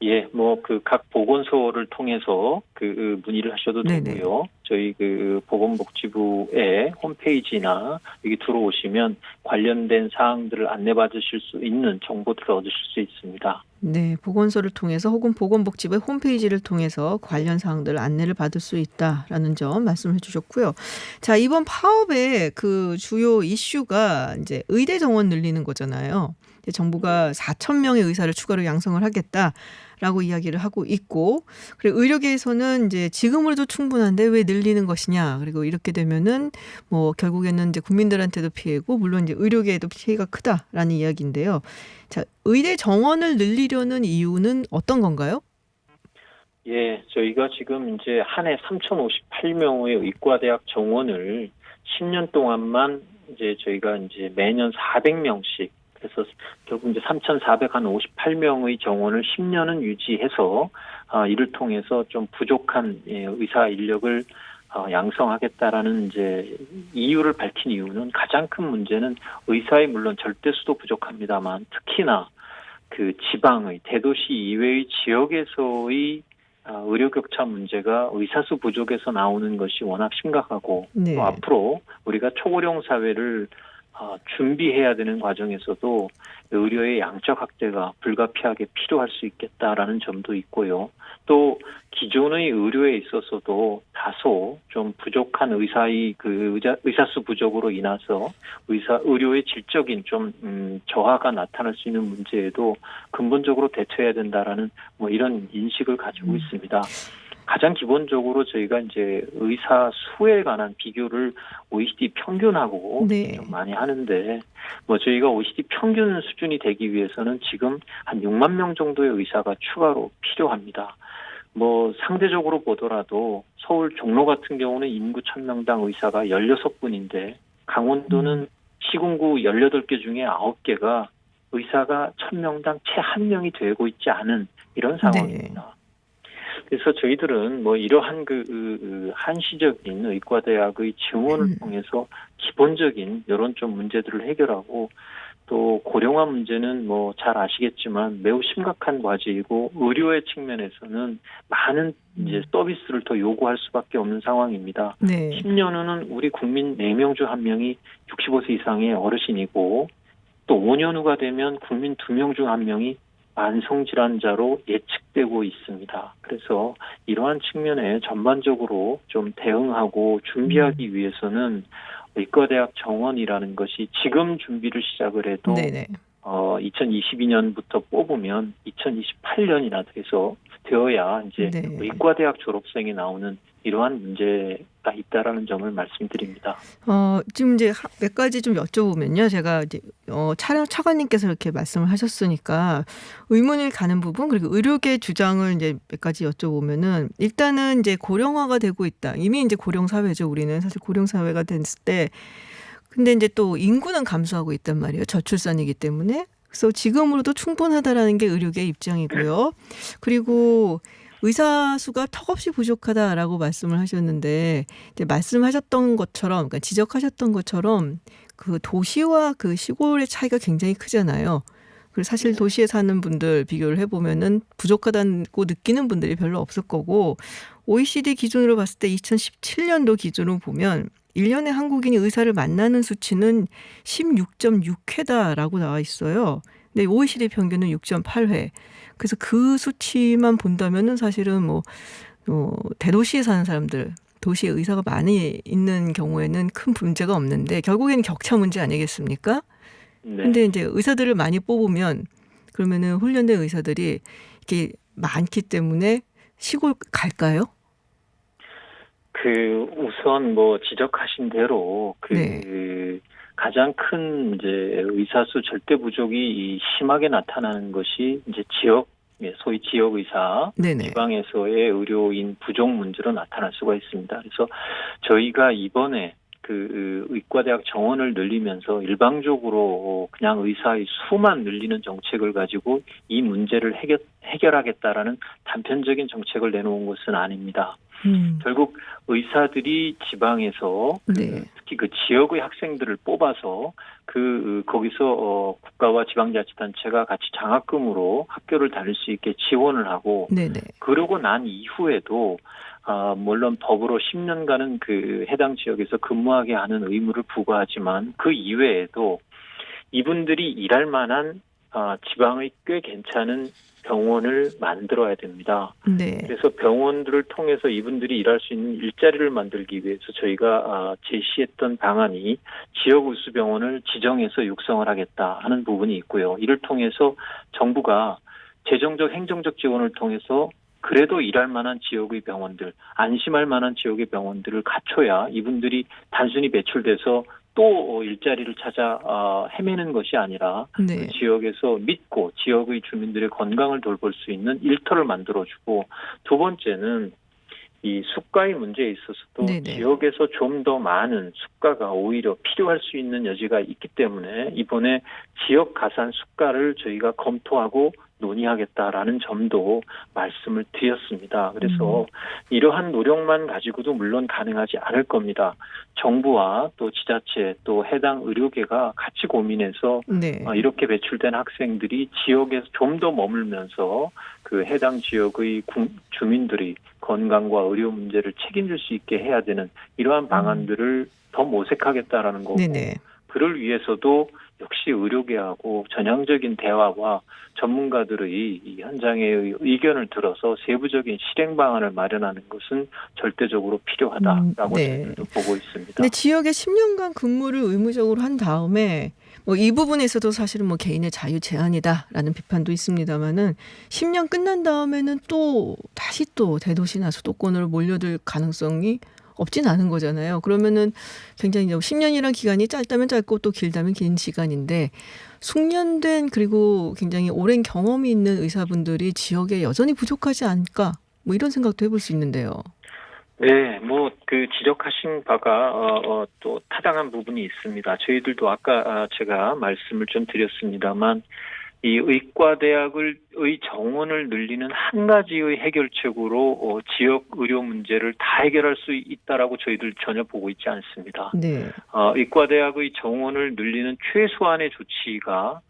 예, 뭐 그 각 보건소를 통해서 그 문의를 하셔도 네네. 되고요. 저희 그 보건복지부의 홈페이지나 여기 들어오시면 관련된 사항들을 안내받으실 수 있는 정보들을 얻으실 수 있습니다. 네, 보건소를 통해서 혹은 보건복지부의 홈페이지를 통해서 관련 사항들 안내를 받을 수 있다라는 점 말씀해 주셨고요. 자, 이번 파업의 그 주요 이슈가 이제 의대 정원 늘리는 거잖아요. 근데 정부가 4천 명의 의사를 추가로 양성을 하겠다라고 이야기를 하고 있고, 그리고 의료계에서는 이제 지금으로도 충분한데 왜 늘리는 것이냐. 그리고 이렇게 되면은 뭐 결국에는 이제 국민들한테도 피해고 물론 이제 의료계에도 피해가 크다라는 이야기인데요. 자, 의대 정원을 늘리려는 이유는 어떤 건가요? 예, 저희가 지금 이제 한 해 3,058명의 의과대학 정원을 10년 동안만 이제 저희가 이제 매년 400명씩, 그래서 결국 이제 3,458명의 정원을 10년은 유지해서 이를 통해서 좀 부족한 의사 인력을 양성하겠다라는 이제 이유를 밝힌 이유는, 가장 큰 문제는 의사의 물론 절대수도 부족합니다만 특히나 그 지방의 대도시 이외의 지역에서의 의료 격차 문제가 의사수 부족에서 나오는 것이 워낙 심각하고, 네. 또 앞으로 우리가 초고령 사회를 준비해야 되는 과정에서도 의료의 양적 확대가 불가피하게 필요할 수 있겠다라는 점도 있고요. 또 기존의 의료에 있어서도 다소 좀 부족한 의사의 의사수 부족으로 인해서 의료의 질적인 좀 저하가 나타날 수 있는 문제에도 근본적으로 대처해야 된다라는 뭐 이런 인식을 가지고 있습니다. 가장 기본적으로 저희가 이제 의사 수에 관한 비교를 OECD 평균하고 네. 좀 많이 하는데, 뭐 저희가 OECD 평균 수준이 되기 위해서는 지금 한 6만 명 정도의 의사가 추가로 필요합니다. 뭐 상대적으로 보더라도 서울 종로 같은 경우는 인구 1000명당 의사가 16분인데 강원도는 시군구 18개 중에 9개가 의사가 1000명당 채 1명이 되고 있지 않은 이런 상황입니다. 네. 그래서 저희들은 뭐 이러한 한시적인 의과대학의 지원을 통해서 기본적인 이런 좀 문제들을 해결하고, 또 고령화 문제는 뭐 잘 아시겠지만 매우 심각한 과제이고 의료의 측면에서는 많은 이제 서비스를 더 요구할 수밖에 없는 상황입니다. 네. 10년 후는 우리 국민 4명 중 1명이 65세 이상의 어르신이고, 또 5년 후가 되면 국민 2명 중 1명이 만성질환자로 예측되고 있습니다. 그래서 이러한 측면에 전반적으로 좀 대응하고 준비하기 위해서는 의과대학 정원이라는 것이 지금 준비를 시작을 해도 네네. 2022년부터 뽑으면 2028년이나 되어야 이제 네. 의과대학 졸업생이 나오는 이러한 문제가 있다라는 점을 말씀드립니다. 지금 이제 몇 가지 좀 여쭤보면요. 제가 이제 차관님께서 이렇게 말씀을 하셨으니까 의문이 가는 부분, 그리고 의료계 주장을 이제 몇 가지 여쭤보면은, 일단은 이제 고령화가 되고 있다. 이미 이제 고령 사회죠. 우리는 사실 고령 사회가 됐을 때, 근데 이제 또 인구는 감소하고 있단 말이에요. 저출산이기 때문에. 그래서 지금으로도 충분하다라는 게 의료계 입장이고요. 그리고 의사 수가 턱없이 부족하다라고 말씀을 하셨는데, 이제 말씀하셨던 것처럼, 그러니까 지적하셨던 것처럼 그 도시와 그 시골의 차이가 굉장히 크잖아요. 그리고 사실 도시에 사는 분들 비교를 해보면은 부족하다고 느끼는 분들이 별로 없을 거고, OECD 기준으로 봤을 때 2017년도 기준으로 보면 1년에 한국인이 의사를 만나는 수치는 16.6회다라고 나와 있어요. 근데 OECD 평균은 6.8회. 그래서 그 수치만 본다면은 사실은 뭐 대도시에 사는 사람들, 도시에 의사가 많이 있는 경우에는 큰 문제가 없는데 결국에는 격차 문제 아니겠습니까? 네. 근데 이제 의사들을 많이 뽑으면 그러면은 훈련된 의사들이 이렇게 많기 때문에 시골 갈까요? 우선 뭐 지적하신 대로 네. 가장 큰 이제 의사수 절대 부족이 심하게 나타나는 것이 이제 소위 지역 의사, 네네. 지방에서의 의료인 부족 문제로 나타날 수가 있습니다. 그래서 저희가 이번에 의과대학 정원을 늘리면서 일방적으로 그냥 의사의 수만 늘리는 정책을 가지고 이 문제를 해결하겠다라는 단편적인 정책을 내놓은 것은 아닙니다. 결국 의사들이 지방에서 네. 특히 그 지역의 학생들을 뽑아서 거기서 국가와 지방자치단체가 같이 장학금으로 학교를 다닐 수 있게 지원을 하고, 네네. 그러고 난 이후에도 물론 법으로 10년간은 그 해당 지역에서 근무하게 하는 의무를 부과하지만 그 이외에도 이분들이 일할 만한 지방의 꽤 괜찮은 병원을 만들어야 됩니다. 네. 그래서 병원들을 통해서 이분들이 일할 수 있는 일자리를 만들기 위해서 저희가 제시했던 방안이 지역 의수병원을 지정해서 육성을 하겠다 하는 부분이 있고요. 이를 통해서 정부가 재정적 행정적 지원을 통해서 그래도 일할 만한 지역의 병원들, 안심할 만한 지역의 병원들을 갖춰야 이분들이 단순히 배출돼서 또 일자리를 찾아 헤매는 것이 아니라 네. 그 지역에서 믿고 지역의 주민들의 건강을 돌볼 수 있는 일터를 만들어주고, 두 번째는 이 수가의 문제에 있어서도 네네. 지역에서 좀 더 많은 수가가 오히려 필요할 수 있는 여지가 있기 때문에 이번에 지역 가산 수가를 저희가 검토하고 논의하겠다라는 점도 말씀을 드렸습니다. 그래서 이러한 노력만 가지고도 물론 가능하지 않을 겁니다. 정부와 또 지자체 또 해당 의료계가 같이 고민해서 네. 이렇게 배출된 학생들이 지역에서 좀 더 머물면서 그 해당 지역의 주민들이 건강과 의료 문제를 책임질 수 있게 해야 되는 이러한 방안들을 더 모색하겠다라는 거고, 네네. 그를 위해서도 역시 의료계하고 전향적인 대화와 전문가들의 이 현장의 의견을 들어서 세부적인 실행 방안을 마련하는 것은 절대적으로 필요하다라고 네. 저희들도 보고 있습니다. 근데 지역에 10년간 근무를 의무적으로 한 다음에 뭐 이 부분에서도 사실은 뭐 개인의 자유 제한이다라는 비판도 있습니다만은 10년 끝난 다음에는 또 다시 또 대도시나 수도권으로 몰려들 가능성이 없진 않은 거잖아요. 그러면은 굉장히 10년이란 기간이 짧다면 짧고 또 길다면 긴 시간인데, 숙련된 그리고 굉장히 오랜 경험이 있는 의사분들이 지역에 여전히 부족하지 않을까, 뭐 이런 생각도 해볼 수 있는데요. 네, 뭐 그 지적하신 바가 또 타당한 부분이 있습니다. 저희들도 아까 제가 말씀을 좀 드렸습니다만, 이 의과대학의 정원을 늘리는 한 가지의 해결책으로 지역 의료 문제를 다 해결할 수 있다라고 저희들 전혀 보고 있지 않습니다. 네. 의과대학의 정원을 늘리는 최소한의 조치가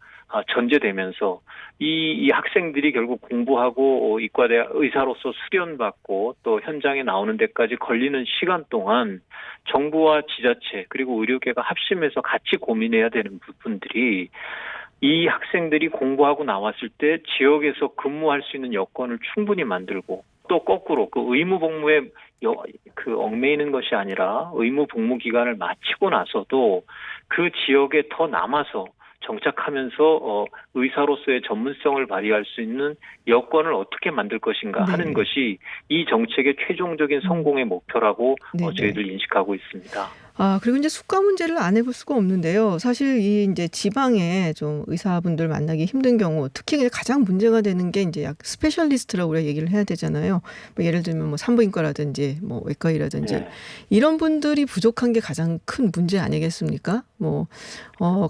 전제되면서 이 학생들이 결국 공부하고 의과대 의사로서 수련받고 또 현장에 나오는 데까지 걸리는 시간 동안 정부와 지자체 그리고 의료계가 합심해서 같이 고민해야 되는 부분들이, 이 학생들이 공부하고 나왔을 때 지역에서 근무할 수 있는 여건을 충분히 만들고, 또 거꾸로 그 의무 복무에 그 얽매이는 것이 아니라 의무 복무 기간을 마치고 나서도 그 지역에 더 남아서 정착하면서 의사로서의 전문성을 발휘할 수 있는 여건을 어떻게 만들 것인가 네. 하는 것이 이 정책의 최종적인 성공의 목표라고 네네. 저희들 인식하고 있습니다. 그리고 이제 수가 문제를 안 해볼 수가 없는데요. 사실 이 이제 지방에 좀 의사분들 만나기 힘든 경우, 특히 가장 문제가 되는 게 이제 약 스페셜리스트라고 우리가 얘기를 해야 되잖아요. 뭐 예를 들면 뭐 산부인과라든지 뭐 외과의라든지 네. 이런 분들이 부족한 게 가장 큰 문제 아니겠습니까? 뭐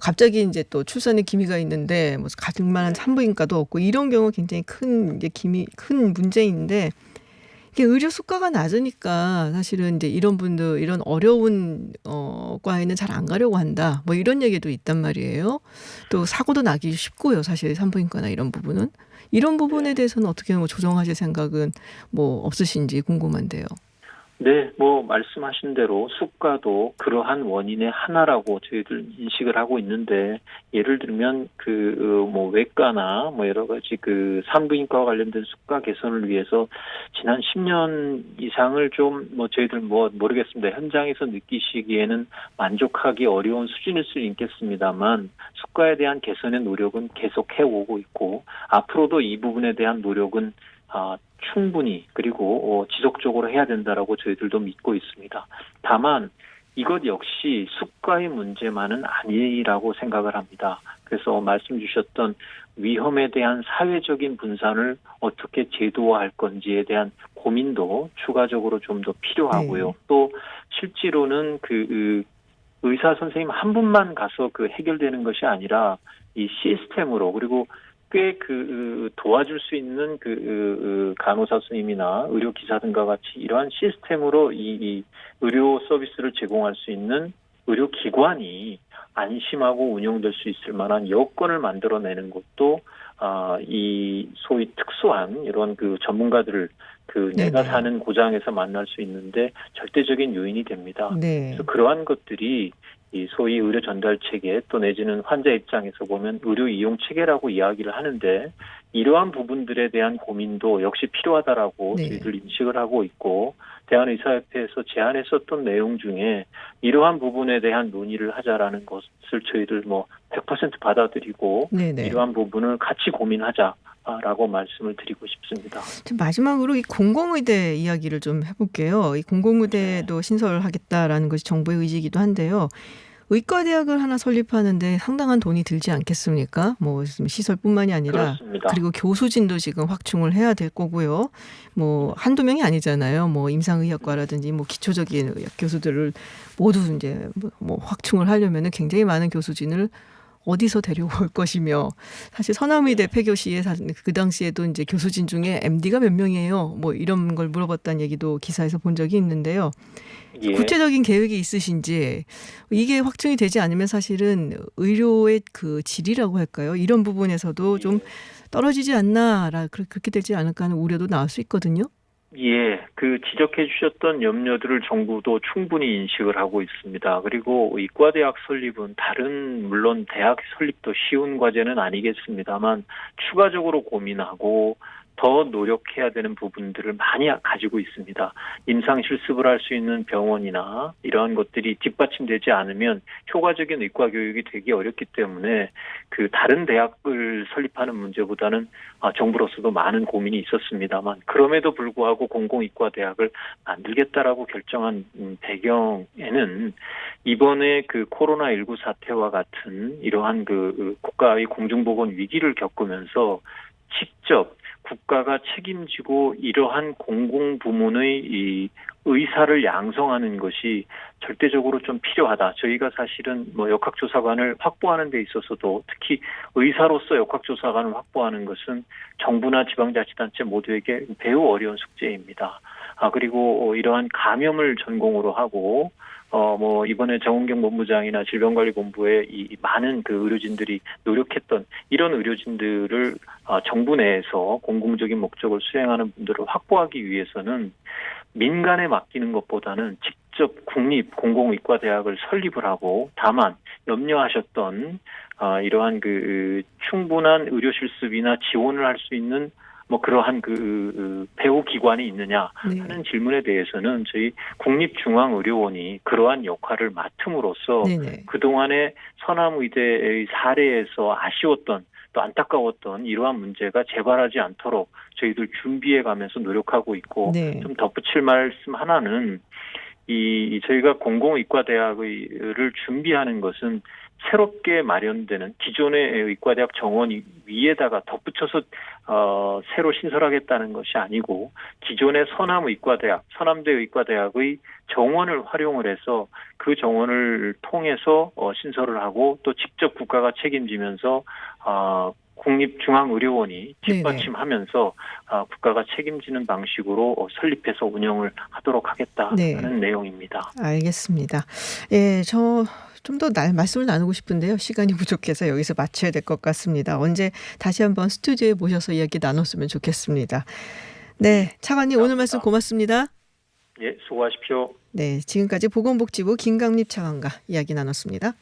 갑자기 이제 또 출산에 기미가 있는데 뭐 가능만한 산부인과도 없고, 이런 경우 굉장히 큰 문제인데. 이게 의료 수가가 낮으니까 사실은 이제 이런 분들, 이런 어려운 과에는 잘 안 가려고 한다, 뭐 이런 얘기도 있단 말이에요. 또 사고도 나기 쉽고요, 사실 산부인과나 이런 부분은. 이런 부분에 대해서는 어떻게 뭐 조정하실 생각은 뭐 없으신지 궁금한데요. 네, 뭐 말씀하신 대로 수가도 그러한 원인의 하나라고 저희들 인식을 하고 있는데, 예를 들면 뭐 외과나 뭐 여러 가지 그 산부인과와 관련된 수가 개선을 위해서 지난 10년 이상을 좀 뭐 저희들 뭐 모르겠습니다. 현장에서 느끼시기에는 만족하기 어려운 수준일 수 있겠습니다만, 수가에 대한 개선의 노력은 계속 해오고 있고, 앞으로도 이 부분에 대한 노력은 충분히 그리고 지속적으로 해야 된다라고 저희들도 믿고 있습니다. 다만 이것 역시 수가의 문제만은 아니라고 생각을 합니다. 그래서 말씀 주셨던 위험에 대한 사회적인 분산을 어떻게 제도화할 건지에 대한 고민도 추가적으로 좀 더 필요하고요. 네. 또 실제로는 그 의사 선생님 한 분만 가서 그 해결되는 것이 아니라 이 시스템으로, 그리고 꽤 도와줄 수 있는 간호사 선생님이나 의료 기사 등과 같이 이러한 시스템으로 이 의료 서비스를 제공할 수 있는 의료 기관이 안심하고 운영될 수 있을 만한 여건을 만들어내는 것도 이 소위 특수한 이런 그 전문가들을 내가 네네. 사는 고장에서 만날 수 있는데 절대적인 요인이 됩니다. 네. 그래서 그러한 것들이 이 소위 의료 전달 체계 또 내지는 환자 입장에서 보면 의료 이용 체계라고 이야기를 하는데 이러한 부분들에 대한 고민도 역시 필요하다라고 네. 저희들 인식을 하고 있고 대한의사협회에서 제안했었던 내용 중에 이러한 부분에 대한 논의를 하자라는 것을 저희들 100% 받아들이고 네네. 이러한 부분을 같이 고민하자라고 말씀을 드리고 싶습니다. 좀 마지막으로 이 공공의대 이야기를 좀 해볼게요. 이 공공의대도 신설하겠다라는 것이 정부의 의지이기도 한데요. 의과대학을 하나 설립하는데 상당한 돈이 들지 않겠습니까? 뭐 시설뿐만이 아니라 그렇습니다. 그리고 교수진도 지금 확충을 해야 될 거고요. 뭐 한두 명이 아니잖아요. 뭐 임상의학과라든지 뭐 기초적인 의학 교수들을 모두 이제 뭐 확충을 하려면은 굉장히 많은 교수진을 어디서 데려올 것이며 사실 서남의대 폐교시에 그 당시에도 이제 교수진 중에 MD가 몇 명이에요. 뭐 이런 걸 물어봤다는 얘기도 기사에서 본 적이 있는데요. 예. 구체적인 계획이 있으신지 이게 확충이 되지 않으면 사실은 의료의 그 질이라고 할까요? 이런 부분에서도 좀 떨어지지 않나 그렇게 되지 않을까 하는 우려도 나올 수 있거든요. 예, 지적해 주셨던 염려들을 정부도 충분히 인식을 하고 있습니다. 그리고 의과대학 설립은 물론 대학 설립도 쉬운 과제는 아니겠습니다만 추가적으로 고민하고 더 노력해야 되는 부분들을 많이 가지고 있습니다. 임상 실습을 할 수 있는 병원이나 이러한 것들이 뒷받침되지 않으면 효과적인 의과 교육이 되기 어렵기 때문에 다른 대학을 설립하는 문제보다는 정부로서도 많은 고민이 있었습니다만 그럼에도 불구하고 공공의과대학을 만들겠다라고 결정한 배경에는 이번에 코로나19 사태와 같은 이러한 국가의 공중보건 위기를 겪으면서 직접 국가가 책임지고 이러한 공공부문의 이 의사를 양성하는 것이 절대적으로 좀 필요하다. 저희가 사실은 역학조사관을 확보하는 데 있어서도 특히 의사로서 역학조사관을 확보하는 것은 정부나 지방자치단체 모두에게 매우 어려운 숙제입니다. 그리고 이러한 감염을 전공으로 하고 이번에 정은경 본부장이나 질병관리본부의 이 많은 의료진들이 노력했던 이런 의료진들을 정부 내에서 공공적인 목적을 수행하는 분들을 확보하기 위해서는 민간에 맡기는 것보다는 직접 국립 공공의과대학을 설립을 하고 다만 염려하셨던 이러한 충분한 의료 실습이나 지원을 할 수 있는 그러한 배후 기관이 있느냐 하는 질문에 대해서는 저희 국립중앙의료원이 그러한 역할을 맡음으로써 네네. 그동안의 서남의대의 사례에서 아쉬웠던 또 안타까웠던 이러한 문제가 재발하지 않도록 저희들 준비해 가면서 노력하고 있고 네. 좀 덧붙일 말씀 하나는 저희가 공공의과대학을 준비하는 것은 새롭게 마련되는 기존의 의과대학 정원 위에다가 덧붙여서 새로 신설하겠다는 것이 아니고 기존의 서남의과대학, 서남대 의과대학의 정원을 활용을 해서 그 정원을 통해서 신설을 하고 또 직접 국가가 책임지면서 국립중앙의료원이 뒷받침하면서 국가가 책임지는 방식으로 설립해서 운영을 하도록 하겠다는 내용입니다. 알겠습니다. 예, 저 좀 더 말씀을 나누고 싶은데요. 시간이 부족해서 여기서 마쳐야 될 것 같습니다. 언제 다시 한번 스튜디오에 모셔서 이야기 나눴으면 좋겠습니다. 네, 차관님 오늘 말씀 고맙습니다. 예, 수고하십시오. 네, 지금까지 보건복지부 김강립 차관과 이야기 나눴습니다.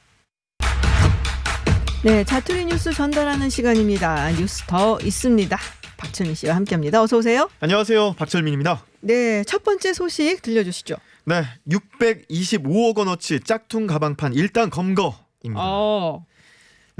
네, 자투리 뉴스 전달하는 시간입니다. 뉴스 더 있습니다. 박철민 씨와 함께합니다. 어서 오세요. 안녕하세요. 박철민입니다. 네, 첫 번째 소식 들려주시죠. 네, 625억 원어치 짝퉁 가방판 일단 검거입니다.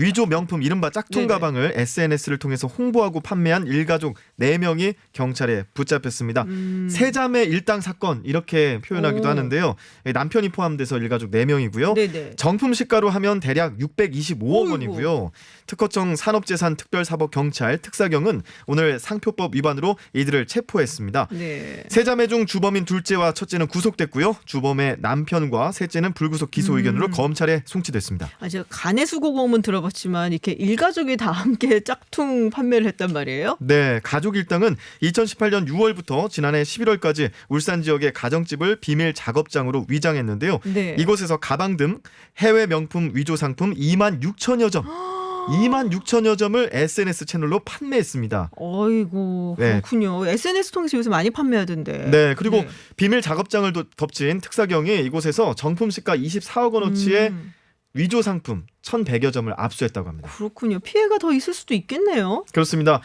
위조 명품 이른바 짝퉁 네네. 가방을 SNS를 통해서 홍보하고 판매한 일가족 4명이 경찰에 붙잡혔습니다. 세자매 일당 사건 이렇게 표현하기도 하는데요. 남편이 포함돼서 일가족 4명이고요. 네네. 정품 시가로 하면 대략 625억 어이구. 원이고요. 특허청 산업재산특별사법경찰 특사경은 오늘 상표법 위반으로 이들을 체포했습니다. 네. 세자매 중 주범인 둘째와 첫째는 구속됐고요. 주범의 남편과 셋째는 불구속 기소 의견으로 검찰에 송치됐습니다. 저 간해수고범은 들어봤지만 이렇게 일가족이 다 함께 짝퉁 판매를 했단 말이에요? 네, 가족 일당은 2018년 6월부터 지난해 11월까지 울산 지역의 가정집을 비밀 작업장으로 위장했는데요. 네. 이곳에서 가방 등 해외 명품 위조 상품 2만 6천여 점 2만 6천여 점을 SNS 채널로 판매했습니다. 어이고 네. 그렇군요. SNS 통해서 요새 많이 판매하던데. 네, 그리고 네. 비밀 작업장을 덮친 특사경이 이곳에서 정품 시가 24억 원어치의 위조 상품 1,100여 점을 압수했다고 합니다. 그렇군요. 피해가 더 있을 수도 있겠네요. 그렇습니다.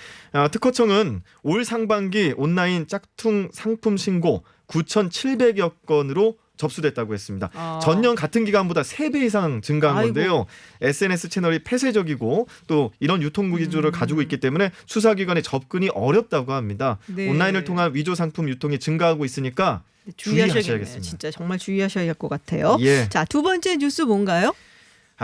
특허청은 올 상반기 온라인 짝퉁 상품 신고 9,700여 건으로 접수됐다고 했습니다. 전년 같은 기간보다 3배 이상 증가한 아이고. 건데요. SNS 채널이 폐쇄적이고 또 이런 유통 구조를 가지고 있기 때문에 수사기관의 접근이 어렵다고 합니다. 네. 온라인을 통한 위조 상품 유통이 증가하고 있으니까 네, 주의하셔야겠네요. 주의하셔야겠습니다. 진짜 정말 주의하셔야 할 것 같아요. 예. 자, 두 번째 뉴스 뭔가요?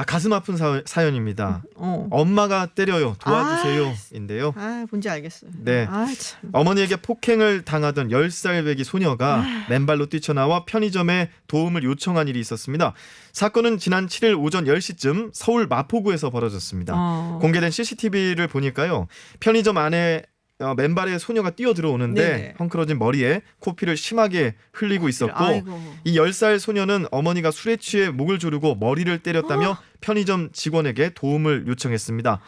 가슴 아픈 사연입니다. 엄마가 때려요. 도와주세요인데요. 뭔지 알겠어요. 네. 참. 어머니에게 폭행을 당하던 10살 배기 소녀가 맨발로 뛰쳐나와 편의점에 도움을 요청한 일이 있었습니다. 사건은 지난 7일 오전 10시쯤 서울 마포구에서 벌어졌습니다. 공개된 CCTV를 보니까요. 편의점 안에 맨발에 소녀가 뛰어 들어오는데 네네. 헝클어진 머리에 코피를 심하게 흘리고 있었고 아이고. 이 10살 소녀는 어머니가 술에 취해 목을 조르고 머리를 때렸다며 편의점 직원에게 도움을 요청했습니다.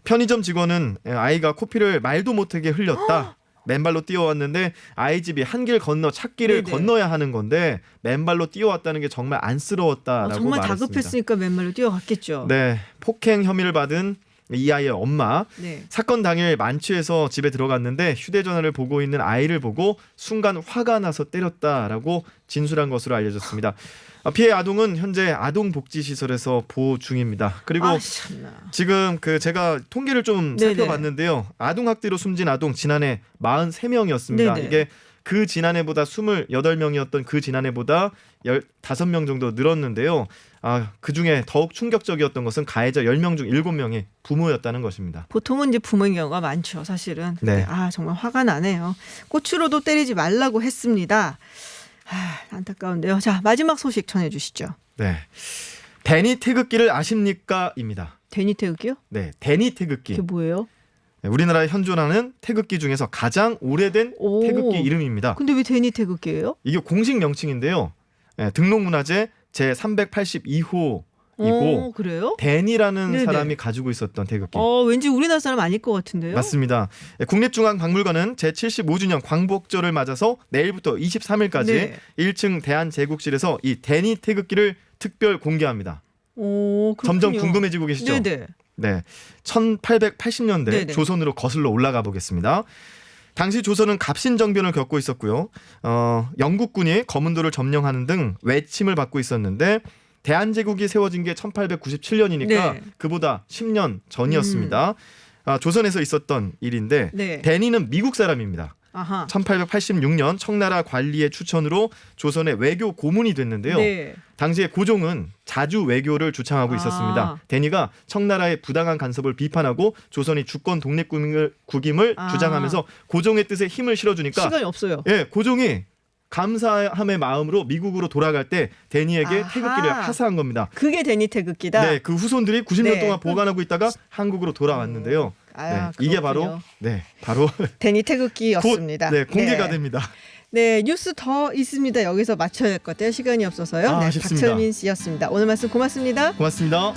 편의점 직원은 아이가 코피를 말도 못하게 흘렸다. 맨발로 뛰어왔는데 아이 집이 한 길 건너 찾기를 네네. 건너야 하는 건데 맨발로 뛰어왔다는 게 정말 안쓰러웠다라고 정말 말했습니다. 다급했으니까 맨발로 뛰어갔겠죠. 네, 폭행 혐의를 받은 이 아이의 엄마. 네. 사건 당일 만취해서 집에 들어갔는데 휴대전화를 보고 있는 아이를 보고 순간 화가 나서 때렸다라고 진술한 것으로 알려졌습니다. 피해 아동은 현재 아동복지시설에서 보호 중입니다. 그리고 참나. 지금 제가 통계를 좀 네네. 살펴봤는데요. 아동학대로 숨진 아동 지난해 43명이었습니다. 네네. 이게 그 지난해보다 28명이었던 그 지난해보다 15명 정도 늘었는데요. 그중에 더욱 충격적이었던 것은 가해자 10명 중 7명이 부모였다는 것입니다. 보통은 이제 부모인 경우가 많죠, 사실은. 네. 정말 화가 나네요. 꽃으로도 때리지 말라고 했습니다. 안타까운데요. 자, 마지막 소식 전해주시죠. 네, 데니 태극기를 아십니까?입니다. 데니 태극기요? 네, 데니 태극기. 그게 뭐예요? 네, 우리나라에 현존하는 태극기 중에서 가장 오래된 오. 태극기 이름입니다. 근데 왜 데니 태극기예요? 이게 공식 명칭인데요. 네, 등록문화재 제 382호이고 그래요? 데니라는 네네. 사람이 가지고 있었던 태극기. 왠지 우리나라 사람 아닐 것 같은데요? 맞습니다. 국립중앙박물관은 제75주년 광복절을 맞아서 내일부터 23일까지 네. 1층 대한제국실에서 이 데니 태극기를 특별 공개합니다. 그렇군요. 점점 궁금해지고 계시죠? 네네. 네, 1880년대 네네. 조선으로 거슬러 올라가 보겠습니다. 당시 조선은 갑신정변을 겪고 있었고요. 영국군이 거문도를 점령하는 등 외침을 받고 있었는데 대한제국이 세워진 게 1897년이니까 네. 그보다 10년 전이었습니다. 조선에서 있었던 일인데 네. 데니는 미국 사람입니다. 아하. 1886년 청나라 관리의 추천으로 조선의 외교 고문이 됐는데요. 네. 당시에 고종은 자주 외교를 주창하고 있었습니다. 데니가 청나라의 부당한 간섭을 비판하고 조선이 주권 독립국임을 주장하면서 고종의 뜻에 힘을 실어주니까 시간이 없어요. 고종이 감사함의 마음으로 미국으로 돌아갈 때 데니에게 아하. 태극기를 하사한 겁니다. 그게 데니 태극기다. 네, 그 후손들이 90년 네. 동안 보관하고 있다가 한국으로 돌아왔는데요. 이게 바로 데니 태극기였습니다. 공개가 됩니다. 네, 뉴스 더 있습니다. 여기서 맞춰야 할 것 같아요. 시간이 없어서요. 네, 아쉽습니다. 박철민 씨였습니다. 오늘 말씀 고맙습니다. 고맙습니다.